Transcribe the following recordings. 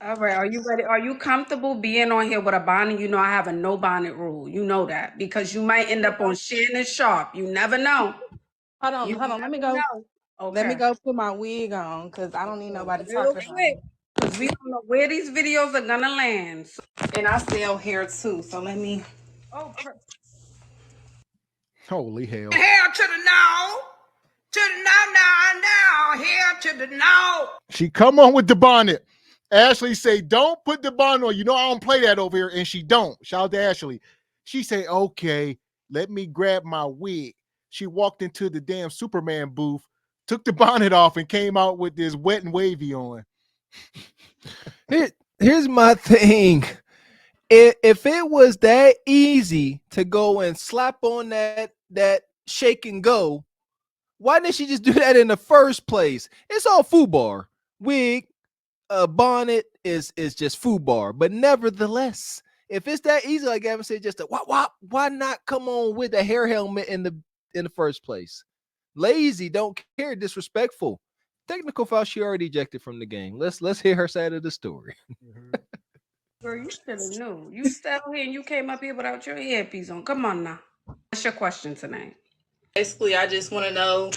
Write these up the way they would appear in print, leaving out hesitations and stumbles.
All right, are you ready? Are you comfortable being on here with a bonnet? You know I have a no bonnet rule. You know that because you might end up on Shannon Sharp. You never know. Hold on, You hold on. never know. Let me Okay. go put my wig on because I don't need Okay. nobody Real talking about quick, me. because we don't know where these videos are gonna land. So, And I sell hair too, so let me. oh, Holy hell. Hair to the now. To the now. Hair to the now. She come on with the bonnet. Ashley say, don't put the bonnet on. You know I don't play that over here. And she don't. Shout out to Ashley. She say, okay, let me grab my wig. She walked into the damn Superman booth, took the bonnet off, and came out with this wet and wavy on. Here's my thing. If it was that easy to go and slap on that shake and go, why didn't she just do that in the first place? It's all foobar. Wig, bonnet is just foobar. But nevertheless, if it's that easy, like Gavin said, just why not come on with a hair helmet in the first place? Lazy, don't care, disrespectful. Technical foul, she already ejected from the game. Let's hear her side of the story. girl, you should have knew. You still here and you came up here without your earpiece on. Come on now. What's your question tonight? Basically, I just want to know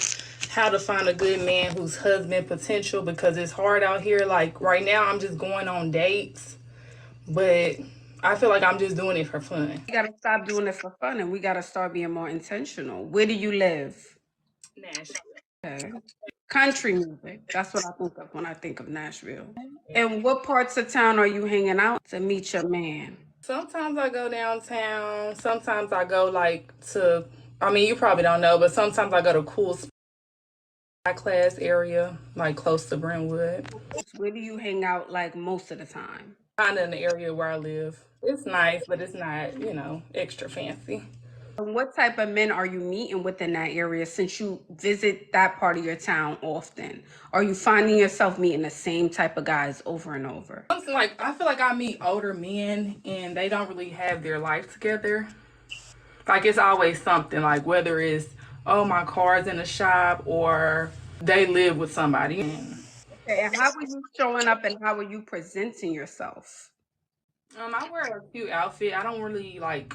how to find a good man who's husband potential because it's hard out here. Like right now, I'm just going on dates, but I feel like I'm just doing it for fun. We gotta stop doing it for fun and we gotta start being more intentional. Where do you live? Nashville. Okay. Country music. That's what I think of when I think of Nashville. And what parts of town are you hanging out to meet your man? Sometimes I go downtown. Sometimes I go like to. I mean, you probably don't know, but sometimes I go to cool high class area, like close to Brentwood. Where do you hang out like most of the time? Kind of in the area where I live. It's nice, but it's not, extra fancy. And what type of men are you meeting within that area since you visit that part of your town often? Are you finding yourself meeting the same type of guys over and over? Something like I feel like I meet older men and they don't really have their life together. Like it's always something like whether it's my car's in the shop or they live with somebody. Okay, and how are you showing up and how are you presenting yourself? I wear a cute outfit. I don't really like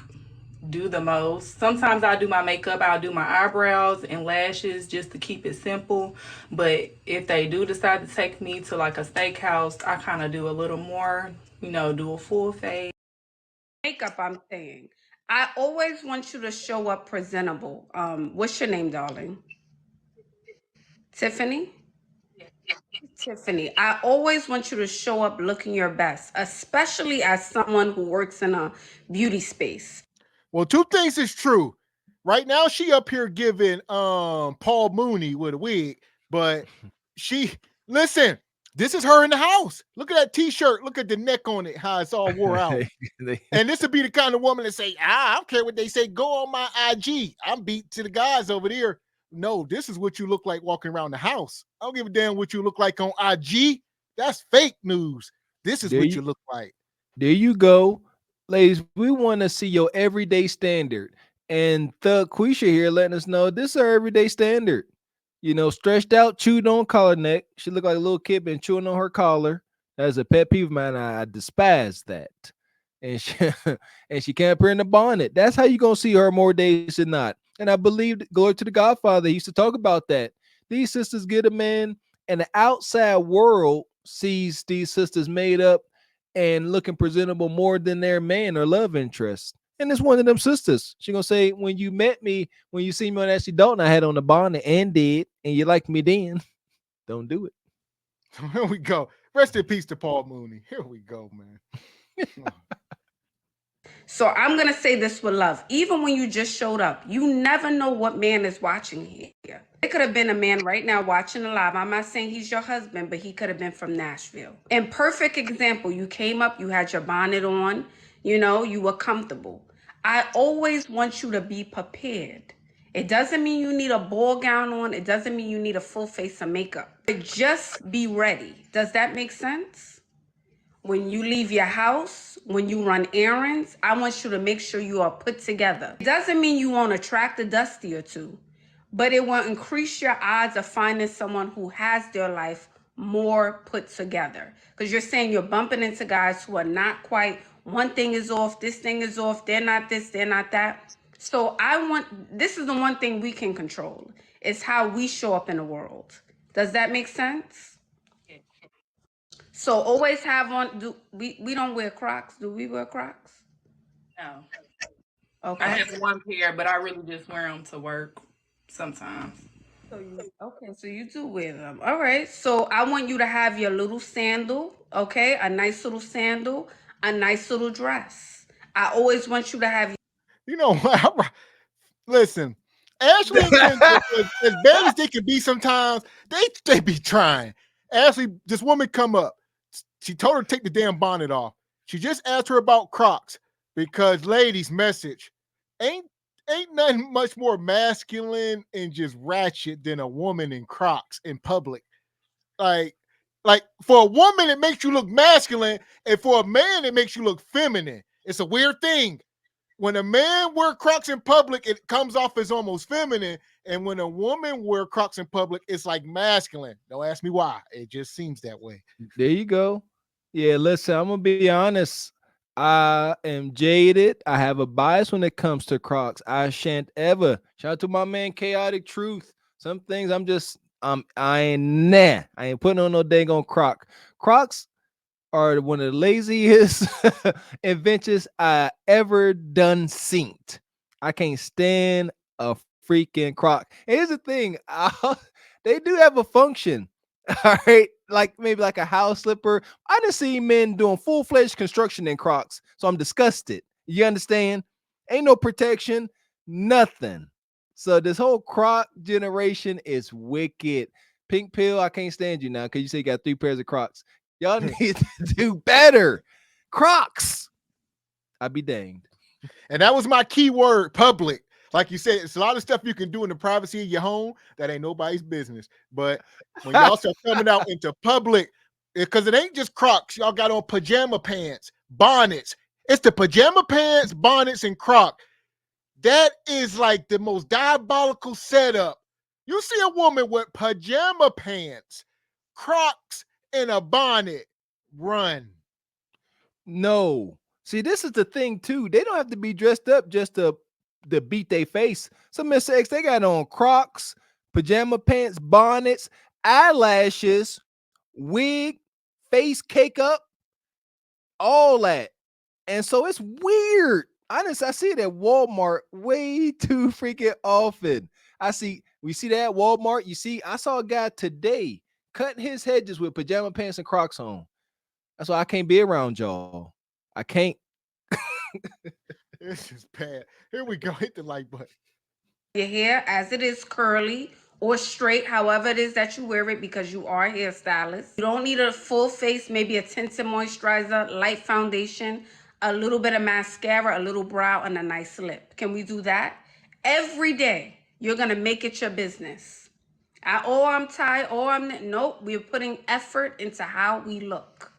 do the most. Sometimes I do my makeup, I'll do my eyebrows and lashes just to keep it simple. But if they do decide to take me to like a steakhouse, I kind of do a little more, do a full face. Makeup, I'm saying. I always want you to show up presentable. What's your name, darling? Tiffany? Tiffany, I always want you to show up looking your best, especially as someone who works in a beauty space. Well, two things is true. Right now, she up here giving Paul Mooney with a wig, but she listen. This is her in the house. Look at that T-shirt. Look at the neck on it. How it's all wore out. And this would be the kind of woman that say, I don't care what they say. Go on my IG. I'm beat to the guys over there. No, this is what you look like walking around the house. I don't give a damn what you look like on IG. That's fake news. This is what you look like. There you go. Ladies, we want to see your everyday standard. And Thug Quisha here letting us know this is our everyday standard. Stretched out, chewed on collar neck. She looked like a little kid been chewing on her collar. That's a pet peeve of mine. I despise that. And she, and she can't appear in the bonnet. That's how you going to see her more days than not. And I believe, glory to the Godfather, he used to talk about that. These sisters get a man, and the outside world sees these sisters made up and looking presentable more than their man or love interest. And it's one of them sisters. She gonna say, when you met me, when you see me on Ashley Dalton, I had on the bonnet and did, and you liked me then. Don't do it. Here we go. Rest in peace to Paul Mooney. Here we go, man. So I'm going to say this with love. Even when you just showed up, you never know what man is watching here. It could have been a man right now watching the live. I'm not saying he's your husband, but he could have been from Nashville. And perfect example, you came up, you had your bonnet on, you were comfortable. I always want you to be prepared. It doesn't mean you need a ball gown on. It doesn't mean you need a full face of makeup. But just be ready. Does that make sense? When you leave your house, when you run errands, I want you to make sure you are put together. It doesn't mean you won't attract a dusty or two, but it will increase your odds of finding someone who has their life more put together. Because you're saying you're bumping into guys who are not quite, one thing is off, this thing is off, they're not this, they're not that. So this is the one thing we can control, is how we show up in the world. Does that make sense? Yeah. So always have on, we don't wear Crocs. Do we wear Crocs? No. I Okay. have one pair, but I really just wear them to work sometimes. So you do wear them. All right. So I want you to have your little sandal, okay? A nice little sandal, a nice little dress. I always want you to have You know, listen, Ashley and Kendra, as bad as they can be sometimes, they be trying. Ashley, this woman come up. She told her to take the damn bonnet off. She just asked her about Crocs because, ladies, message ain't nothing much more masculine and just ratchet than a woman in Crocs in public. Like, for a woman, it makes you look masculine, and for a man, it makes you look feminine. It's a weird thing. When a man wear Crocs in public, it comes off as almost feminine, and when a woman wear Crocs in public, it's like masculine. Don't ask me why. It just seems that way. There you go. Yeah, listen, I'm gonna be honest. I am jaded. I have a bias when it comes to Crocs. I shan't ever. Shout out to my man Chaotic Truth. Some things I ain't nah. I ain't putting on no dang on Croc. Crocs are one of the laziest inventions I ever done seen. I can't stand a freaking Croc. And here's the thing, they do have a function. All right, like maybe like a house slipper. I done seen men doing full-fledged construction in Crocs, so I'm disgusted. You understand? Ain't no protection, nothing. So this whole Croc generation is wicked. Pink Pill, I can't stand you now because you say you got 3 pairs of Crocs. Y'all need to do better. Crocs. I'd be danged. And that was my key word, public. Like you said, it's a lot of stuff you can do in the privacy of your home that ain't nobody's business. But when y'all start coming out into public, because it ain't just Crocs, y'all got on pajama pants, bonnets. It's the pajama pants, bonnets, and Croc. That is like the most diabolical setup. You see a woman with pajama pants, Crocs, and a bonnet, run. No. See, this is the thing too. They don't have to be dressed up just to beat their face. Some Miss X, they got on Crocs, pajama pants, bonnets, eyelashes, wig, face cake up, all that. And so it's weird. Honestly, I see it at Walmart way too freaking often. We see that at Walmart. You see, I saw a guy today cutting his hedges with pajama pants and Crocs on. That's why I can't be around y'all. I can't. This is bad. Here we go. Hit the like button. your hair as it is curly or straight, however it is that you wear it, because you are a hairstylist. You don't need a full face, maybe a tinted moisturizer, light foundation, a little bit of mascara, a little brow, and a nice lip. Can we do that? Every day, you're going to make it your business. I'm tired, nope, we're putting effort into how we look.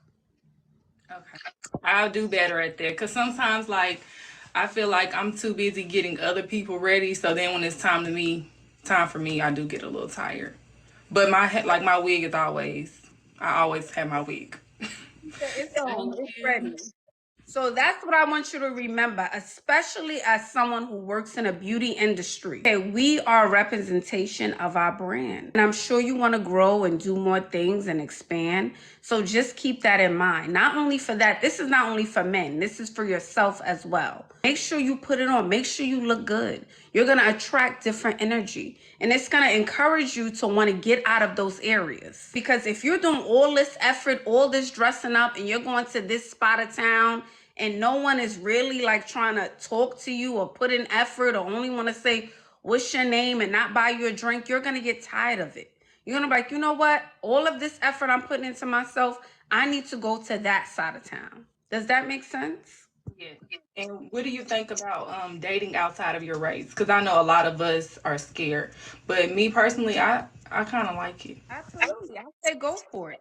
Okay. I'll do better at that because sometimes, like, I feel like I'm too busy getting other people ready. So then when it's time for me, I do get a little tired. But my wig is I always have my wig. It's on. Thank It's you. ready. So that's what I want you to remember, especially as someone who works in a beauty industry. Okay, we are a representation of our brand. And I'm sure you want to grow and do more things and expand. So just keep that in mind. Not only for that, this is not only for men, this is for yourself as well. Make sure you put it on. Make sure you look good. You're going to attract different energy. And it's going to encourage you to want to get out of those areas. Because if you're doing all this effort, all this dressing up, and you're going to this spot of town, and no one is really like trying to talk to you or put in effort or only want to say, what's your name, and not buy you a drink, you're going to get tired of it. You're going to be like, you know what? All of this effort I'm putting into myself, I need to go to that side of town. Does that make sense? Yeah. And what do you think about dating outside of your race? Because I know a lot of us are scared, but me personally, I kind of like it. Absolutely. I say go for it.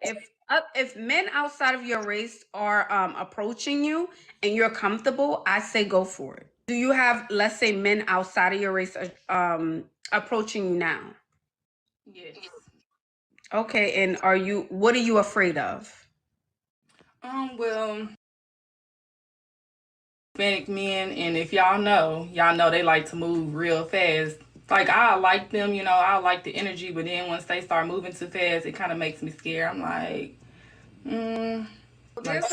If men outside of your race are approaching you and you're comfortable, I say go for it. Do you have, let's say, men outside of your race approaching you now? Yes. Okay, and what are you afraid of? Well, Hispanic men, and if y'all know they like to move real fast. Like I like them, I like the energy, but then once they start moving too fast, it kind of makes me scared. I'm like, like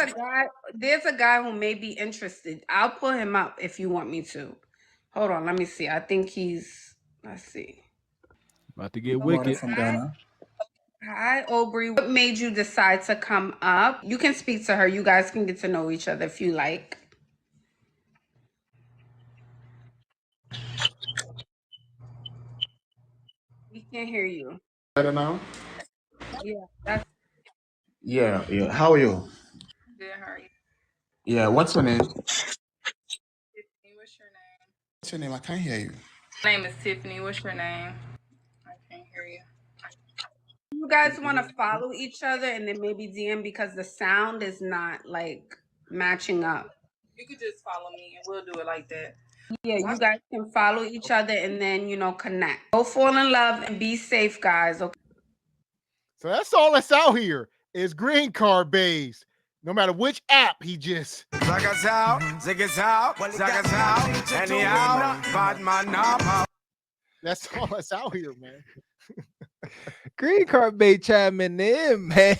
There's a guy who may be interested. I'll pull him up if you want me to. Hold on, let me see. I think let's see. About to get Somebody wicked. from Ghana. Hi, Aubrey. What made you decide to come up? You can speak to her. You guys can get to know each other if you like. We can't hear you. Better now? Yeah, that's Yeah, yeah. How are you? good. How are you? Yeah, what's your name? Tiffany, what's your name? What's your name? I can't hear you. My name is Tiffany. What's your name? I can't hear you. you guys want to follow each other and then maybe DM because the sound is not like matching up. You could just follow me, and we'll do it like that. Yeah, you guys can follow each other and then connect. Go fall in love and be safe, guys. Okay. So that's all that's out here is green card based. No matter which app he just. That's all that's out here, man. Green card bay chiming in, man.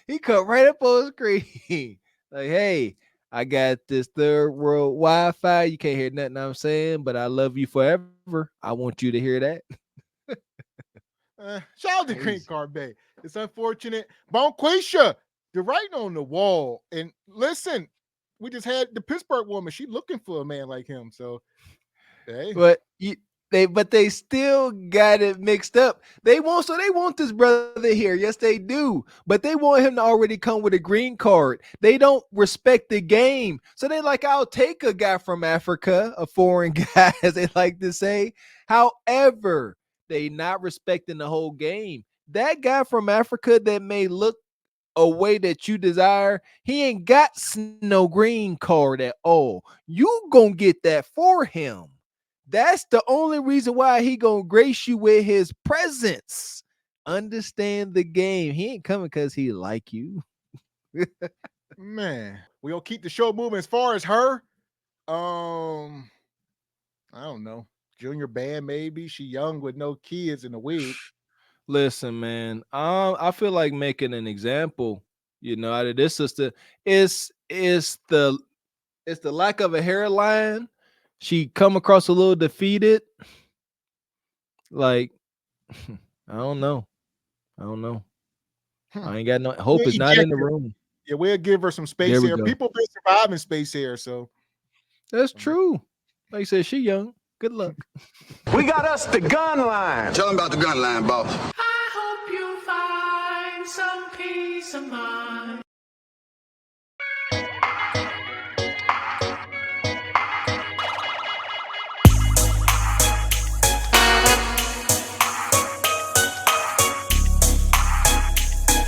He come right up on screen. Like, hey, I got this third world Wi-Fi. You can't hear nothing I'm saying, but I love you forever. I want you to hear that. Shout out to Green Card Bay. It's unfortunate. Bonquisha, the writing on the wall. And listen, we just had the Pittsburgh woman. She looking for a man like him. So, hey. But they still got it mixed up. They want this brother here. Yes, they do. But they want him to already come with a green card. They don't respect the game. So they like, I'll take a guy from Africa, a foreign guy, as they like to say. However, they not respecting the whole game. That guy from Africa that may look a way that you desire, he ain't got no green card at all. You gonna get that for him. That's the only reason why he gonna grace you with his presence. Understand the game. He ain't coming because he like you. Man, we gonna keep the show moving. As far as her, I don't know. Junior band, maybe. She young with no kids in the wig. Listen, man. I feel like making an example, out of this sister. It's the lack of a hairline. She come across a little defeated. Like, I don't know. I ain't got no hope. Is not in the room. Yeah, we'll give her some space here. People been surviving space here, so that's true. Like you said, she young. Good luck. We got us the gun line. Tell them about the gun line, boss. I hope you find some peace of mind.